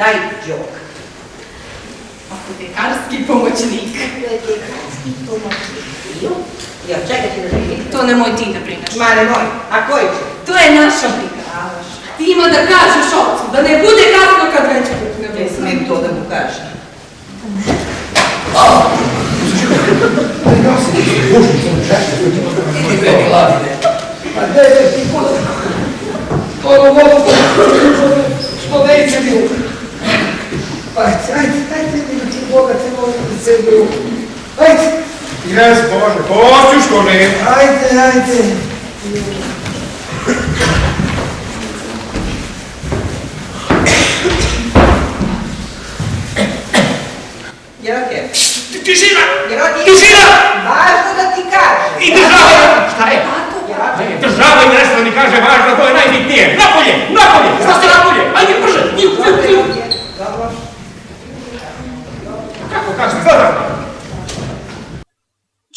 Daj džok. Apotekarski pomoćnik. Apotekarski pomoćnik. Jo, čekaj ti da vidim. To nemoj ti da brineš. Ma nemoj, a koji će? To je naša briga. Ti ima da kažeš ocu, da ne bude kasno kad već ne bude. Ne smijem to da mu kažem. Idi beni ladine. A gde je ti kod? Ono mogu što neće mi umre. Ajde, mi ti Boga te mogu da se umre. Ajde. Ines, Bože, poću što ne. Ajde. Jerotije. Tišina! Jerotije. Tišina! Važno da ti kažem. I država! Šta je? Jerotije. Država im nešto mi kaže važno, to je najbitnije. Napolje! Šta ste napolje? Ajde, brže! Dobro. Kako kažeš, zadam?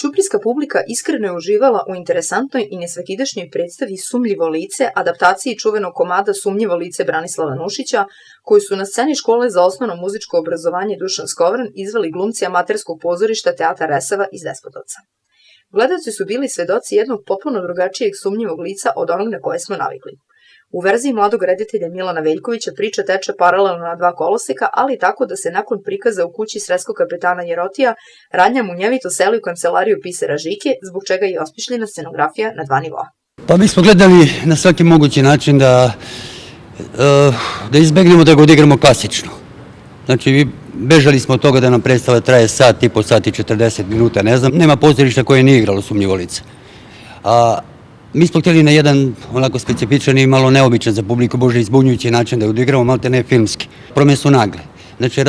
Ćuprijska publika iskreno je uživala u interesantnoj i nesvakidašnjoj predstavi Sumnjivo lice, adaptaciji čuvenog komada Sumnjivo lice Branislava Nušića, koju su na sceni škole za osnovno muzičko obrazovanje Dušan Skovran izveli glumci amaterskog pozorišta Teatar Resava iz Despotovca. Gledaoci su bili svedoci jednog potpuno drugačijeg sumnjivog lica od onog na koje smo navikli. U verziji mladog reditelja Milana Veljkovića priča teče paralelno na dva koloseka, ali tako da se nakon prikaza u kući sreskog kapetana Jerotija Radnja munjevito seli u kancelariju pisara Žike, zbog čega je osmišljena scenografija na dva nivoa. Pa mi smo gledali na svaki mogući način da izbegnemo da ga odigramo klasično. Znači, bežali smo od toga da nam predstava traje sat i po sat i 40 minuta, ne znam. Nema pozorišta koje nije igralo Sumnjivo lice. Mi smo htjeli na jedan onako specifičan i malo neobičan za publiku, bože izbunjujući način da je odigramo, malte ne filmski. Promjene su nagle. Znači,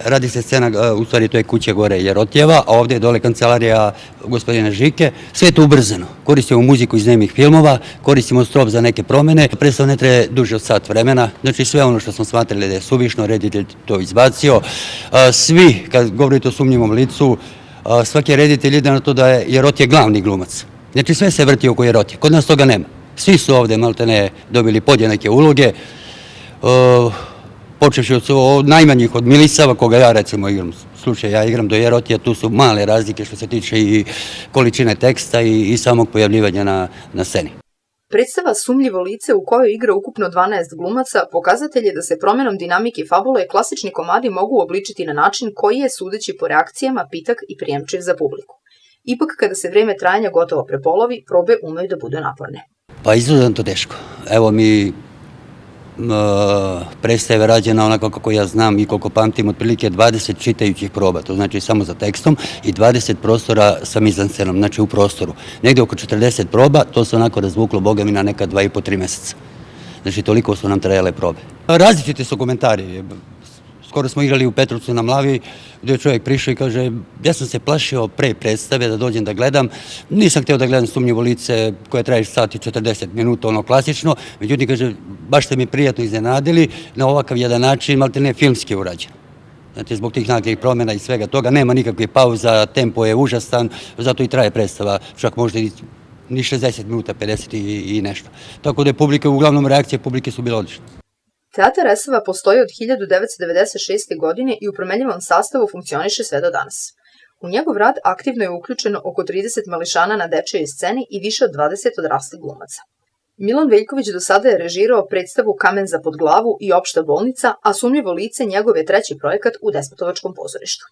radi se scena, u stvari to je kuća gore Jerotijeva, a ovdje je dole kancelarija gospodina Žike. Sve je to ubrzano. Koristimo muziku iz nemih filmova, koristimo strop za neke promjene. Predstav ne traje duže od sat vremena. Znači, sve ono što smo smatrali da je suvišno, reditelj to izbacio. Svi, kad govorite o Sumnjivom licu, svaki reditelj ide na to da je Jerotije glavni glumac. Znači, sve se vrti oko Jerotije. Kod nas toga nema. Svi su ovdje, malte ne, dobili podjednake uloge. Počevši od najmanjih, od Milisava, koga ja recimo igram. Slučaj, ja igram do Jerotija, tu su male razlike što se tiče i količine teksta i samog pojavljivanja na sceni. Predstava Sumnjivo lice u kojoj igra ukupno 12 glumaca pokazatelj je da se promjenom dinamike fabule klasični komadi mogu obličiti na način koji je, sudeći po reakcijama, pitak i prijemčiv za publiku. Ipak, kada se vreme trajanja gotovo prepolovi, probe umeju da budu naporne. Pa izuzetno teško. Evo mi predstave rađena onako kako ja znam i koliko pamtim, otprilike 20 čitajućih proba, to znači samo za tekstom, i 20 prostora sa mizanscenom, znači u prostoru. Negdje oko 40 proba, to se onako razvuklo, boga mi, na neka 2,5-3 mjeseca. Znači toliko su nam trajale probe. Različiti su komentari. Skoro smo igrali u Petrovcu na Mlavi, gdje je čovjek prišao i kaže, ja sam se plašio pre predstave da dođem da gledam, nisam htio da gledam Sumnjivo lice koje traje sat i 40 minuta, ono klasično, međutim, kaže, baš ste mi prijatno iznenadili, na ovakav jedan način, malte ne filmski urađen. Znate, zbog tih naglih promjena i svega toga, nema nikakvih pauza, tempo je užasan, zato i traje predstava, čak možda ni 60 minuta, 50 i nešto. Tako da je publika, uglavnom reakcije publike su bile odlične. Teatar Resava postoji od 1996. godine i u promenljivom sastavu funkcioniše sve do danas. U njegov rad aktivno je uključeno oko 30 mališana na dečijoj sceni i više od 20 odraslih glumaca. Milan Veljković do sada je režirao predstavu Kamen za pod glavu i Opšta bolnica, a Sumnjivo lice njegov je treći projekat u Despotovačkom pozorištu.